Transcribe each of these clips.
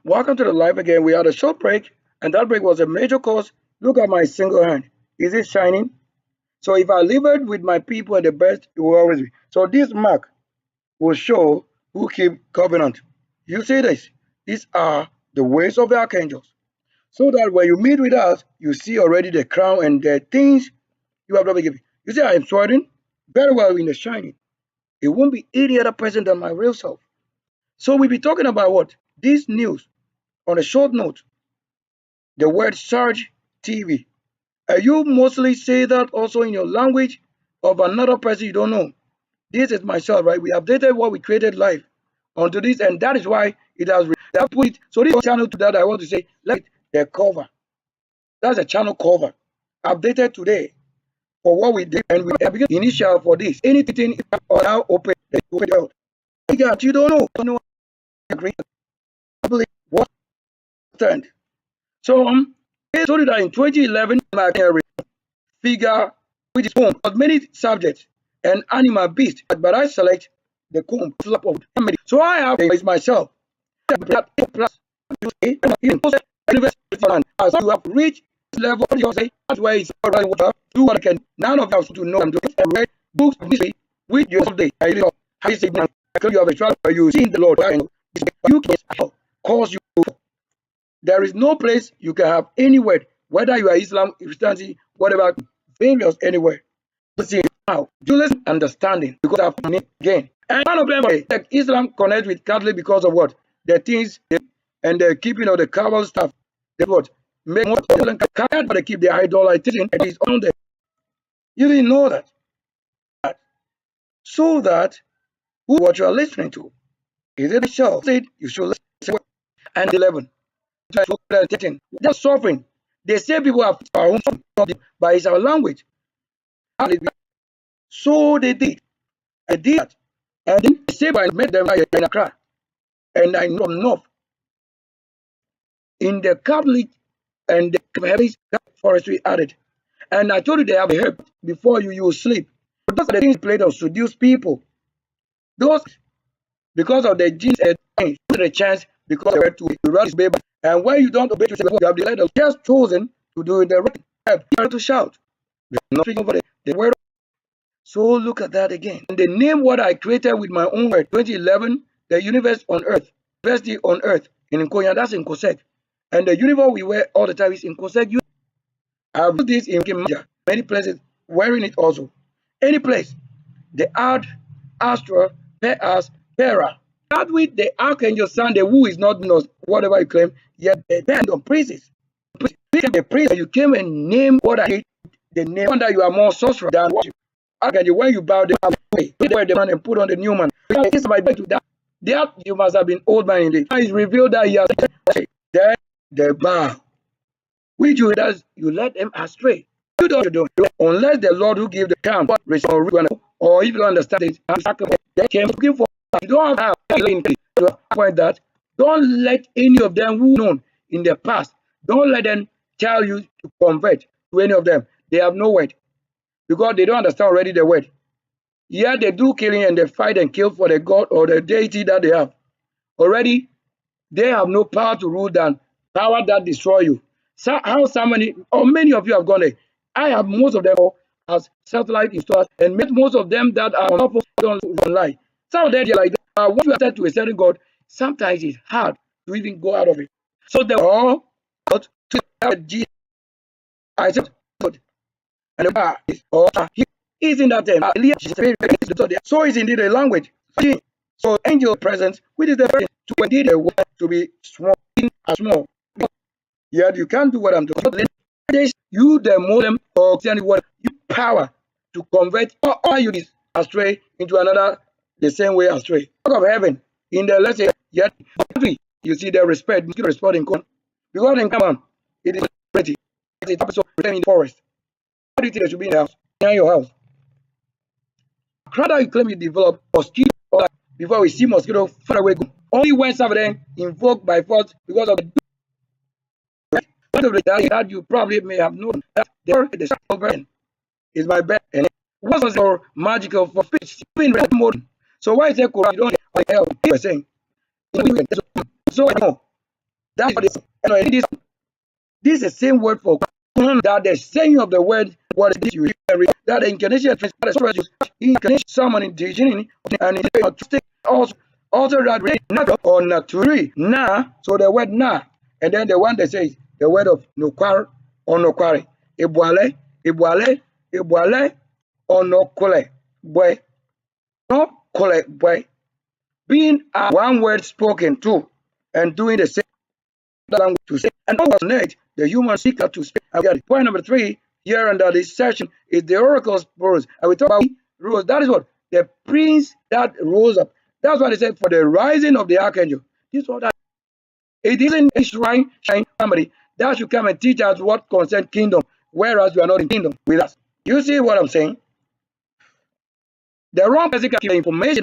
Welcome to the live again. We had a short break, and that break was a major cause. Look at my single hand. Is it shining? So if I leave it with my people and the best, it will always be. So this mark will show who keep covenant. You see this? These are the ways of the archangels. So that when you meet with us, you see already the crown and the things you have not been given. You see, I am sweating very well in the shining. It won't be any other person than my real self. So we'll be talking about what? This news on a short note, the word Surge TV. You mostly say that also in your language of another person you don't know. This is myself, right? We updated what we created live onto this, and that is why it has put it. So this channel to that I want to say, like the cover. That's a channel cover. Updated today for what we did, and we have initial for this. Anything now open the world. You don't know. Agree. What stand? So they told you that in 2011, my figure which is home of many subjects and animal beast, but I select the comb flap of family. So I have is myself. Plus, you have reached level. You say that's why it's do what I can. None of you have to know I'm doing. Read books with your day. I really how you say you have a trial where you see the Lord. You can cause you. There is no place you can have any word, whether you are Islam, Christianity, whatever, various anywhere. See now, Julius understanding because I've again. And one of them like Islam connect with Catholic because of what? The things and the keeping of the Kabbalah stuff. They what? Make more but they keep the idolatry and is on them. You didn't know that. So that what you are listening to is it a show? Said you should listen and 11. Just suffering. They say people have our own but it's our language. So they did. I did that. And then they say I made them in a cry. And I know enough. In the Catholic and the forestry added. And I told you they have a herb before you sleep. But those are the things played to seduce people. Those because of the genes and the chance because they were to run his baby. And when you don't obey, you have the letter just chosen to do the right to shout. Nothing over the word. So look at that again. And the name what I created with my own word, 2011, the universe on earth, university on earth in NKONYA, that's in Kosek. And the universe we wear all the time is in Kosek. I've used this in many places, wearing it also. Any place, the art, Astra, Peas, Pera. That with the archangel son, the who is not known, whatever you claim, yet the band of praises. The praise you came and named what I hate, the name that you are more sorcerer than what you archangel. When you bow the way, the man and put on the new man. It's my way to that. There you must have been old man in the it's revealed that he has then the bow. Which you does you let them astray. You don't unless the Lord who gave the camp or if you understand it, they came looking for you don't have to point that. Don't let any of them who known in the past, don't let them tell you to convert to any of them. They have no word. Because they don't understand already the word. Yeah, they do killing and they fight and kill for the God or the deity that they have. Already, they have no power to rule than power that destroy you. So how many or many of you have gone there? I have most of them as satellite installers and met most of them that are online. Some of them are like that. Once you are set to a certain God, sometimes it's hard to even go out of it. So they all out to Jesus. I said God. And the bar is or he is in that time. So is indeed a language. So angel presence, which is the person to indeed a word to be small, small. Yet you can't do what I'm doing. You the Muslim or what you power to convert all you this astray into another the same way astray. Talk of heaven in the let's say yet you see the respect in court. Because in common it is pretty. It's a episode in the forest. What do you think there should be in the house? In your house. Rather you claim you develop mosquito before we see mosquito far away. Only when some of them invoked by force because of the that you probably may have known that the version is my best and it wasn't so magical for fish in red mode. So why is there you don't help saying so I know That's what this is the same word for that the saying of the word what is you that the incarnation incarnation someone in teaching and also that not or naturi na, so the word na, and then the one that says the word of nokwar or nokware ebuale ebuale ebuale or no kole boy no kole boy, being one word spoken to and doing the same language to say and connect the human seeker to speak. And point number 3 here under this session is the oracle's rose. And we talk about rose. That is what the prince that rose up. That's what they said for the rising of the archangel. This is what that it isn't a shrine somebody that should come and teach us what concerns kingdom, whereas we are not in kingdom with us. You see what I'm saying? The wrong person can get information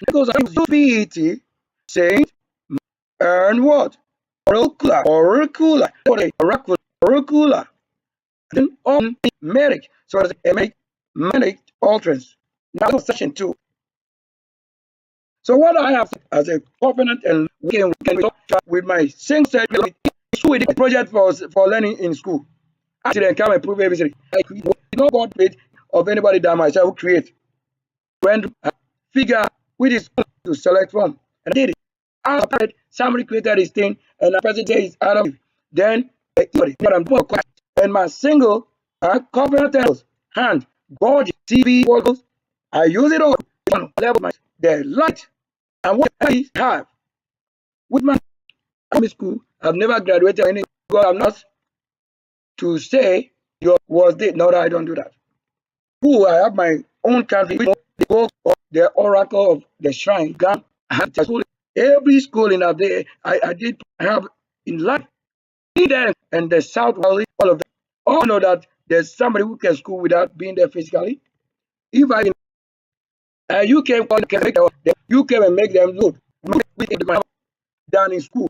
because of PET saying and what? Oracular, then on merit. So as a merit utterance. Now section 2. So what I have as a covenant and we can talk with my same set with the project for learning in school. I didn't come and prove everything. I no God made of anybody than myself who create. When figure which is to select from. And I did it. After somebody created this thing and the person says out of it. Then and my single covenant hand God TV walls. I use it all level my the light and what I have with my school. I've never graduated any God. I'm not to say your was it. No, I don't do that. Who I have my own country, the book of the oracle of the shrine. God, every school in there I did have in life. And the South Valley, all of them. All know that there's somebody who can school without being there physically. If you can make you came and make them load down in school.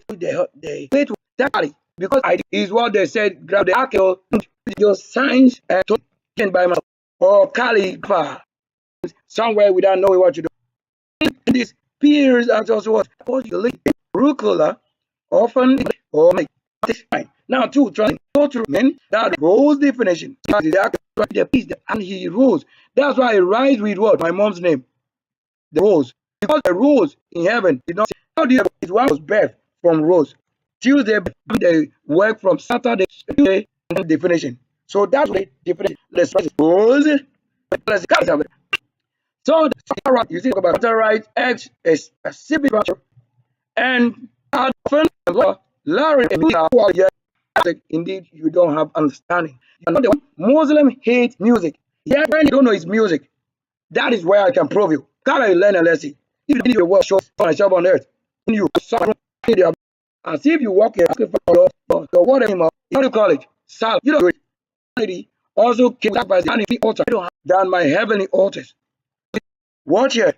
They pay to study because I is what they said. Grab the archaeology, your science and by my or calligraphy somewhere without knowing what you do. These peers are also what rucola often or make now two trying go through men that rose definition the piece and he rose. That's why I rise with what my mom's name, the rose, because the rose in heaven did not say how did it was birth from rose. Tuesday they work from Saturday definition. So that's the definition. Let's rose. So you think about right X a specific structure and often Larry indeed you don't have understanding. You know the Muslim hate music. Yeah, when you don't know it's music, that is where I can prove you. Can I learn a lesson? If you need work shows for myself on earth, you as if you walk here for what anymore, you don't call it sal. You don't do it. Also came by the altar than my heavenly altars. Watch here.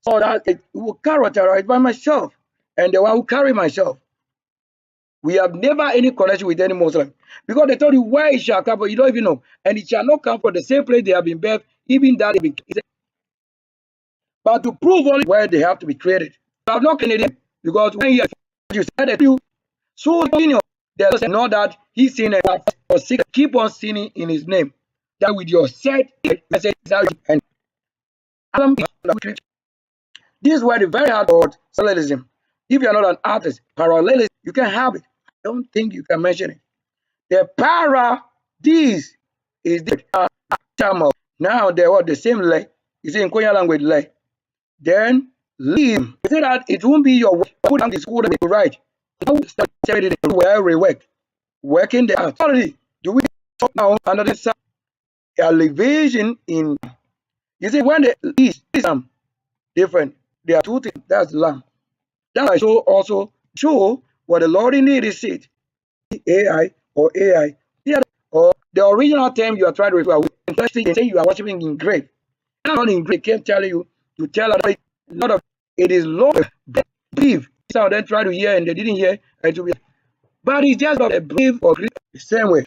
So that it will characterize by myself and the one who carry myself. We have never any connection with any Muslim because they told you where it shall come from, you don't even know, and it shall not come from the same place they have been birthed, even that they been. But to prove only where they have to be created, I have not created because when you said that you so they know that he's sinning or keep on sinning in his name. That with your set message and this is where the very hard word parallelism. If you're not an artist, parallelism, you can have it. I don't think you can mention it. The para, this is the term. Now they were the same lay. You see in NKONYA language lay. Then leave. You say that it won't be your work. Put on the school that you write. Where we work. Working the art. Do we talk now under this elevation in you see when the is different. There are two things. That's lamb. That I show also show what the Lord indeed is it. AI or AI. Or the original term you are trying to refer to. Interesting say you are worshiping in grave. Not in grave, can't tell you to tell a lot of it is Lord believe. Some of them try to hear and they didn't hear and to be but it's just not a belief or the same way.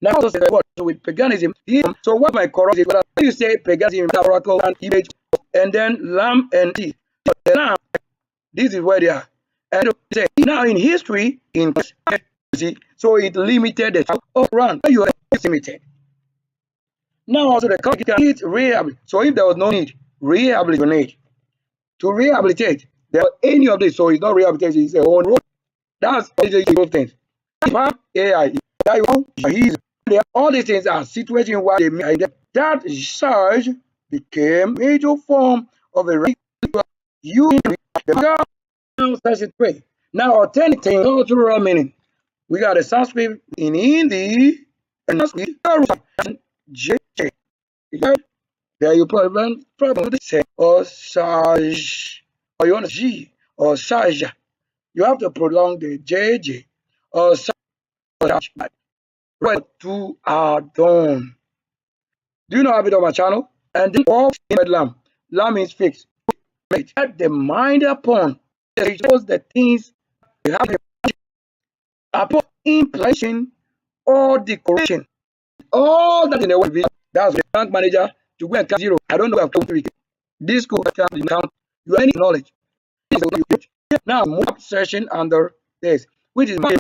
Now also say what so with paganism. So what my correct is what you say paganism oracle and image and then lamb and tea. The lamb, this is where they are. And say, now in history, in so it limited the run. You are limited. Now also the country can need rehabilitate. So if there was no need, rehabilitate. To rehabilitate, there are any of this, so it's not rehabilitation, it's a own road. That's the things. AI, all these things are situations where they made that surge became a major form of a using the such a way. Now, alternative cultural meaning. We got a Sanskrit in Hindi and Sanskrit JJ. There you probably say or Saj or you want to G or Saja. You have to prolong the JJ or Saj. Right to are done. Do you know how to do my channel? And then all lamb. Lamb means fixed. Set the mind upon. It shows the things you have upon implication or decoration. All that in the world. That's the bank manager to go and count zero. I don't know if I'm coming. This could count you any knowledge. Now move session under this, which is my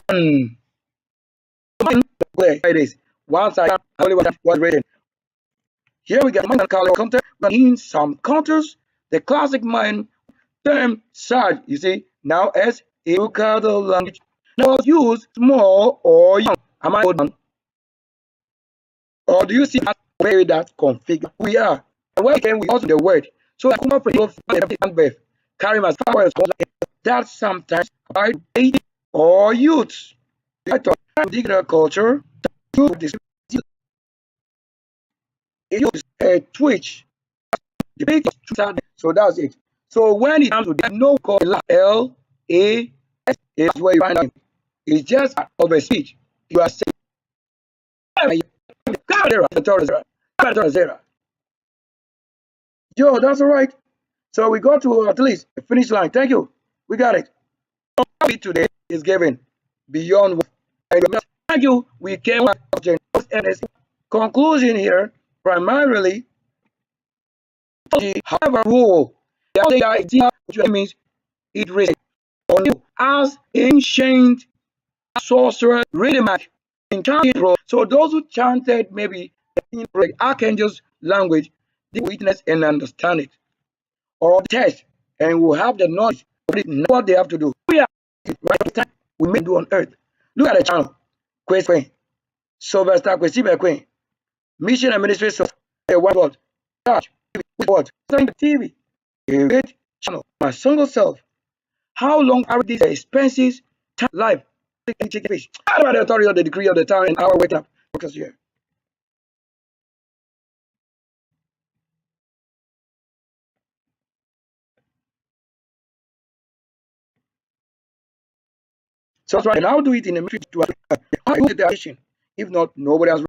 it is. Once I only was written. Here we get counter, but in some counters, the classic mind term surge, you see, now as educational language. Now use small or young. Am I done? Or do you see that way that configure? We are. And where can we also the word? So I come up with carry my power that sometimes by age or youth. I thought particular culture to this use a twitch. So that's it. So when it comes to that, no call LAS is where you find out. It's just of a speech. You are saying, yo, that's all right. So we got to at least the finish line. Thank you. We got it. Today is given beyond what. Thank you. We came to the conclusion here primarily. However, rule the idea means it raised on you as ancient sorcerer rhythmic in chanting. So those who chanted maybe in archangels language, they witness and understand it, or test and will have the knowledge of what they have to do. We are right time we may do on earth. Look at the channel. Question. Sylvester Question. Mission administration of one word. Church. What? TV. A great channel. My single self. How long are these expenses? Life. How about the authority of the decree of the time and our wake up? Focus here. So that's right. And I'll do it in a minute to I do the action. If not, nobody has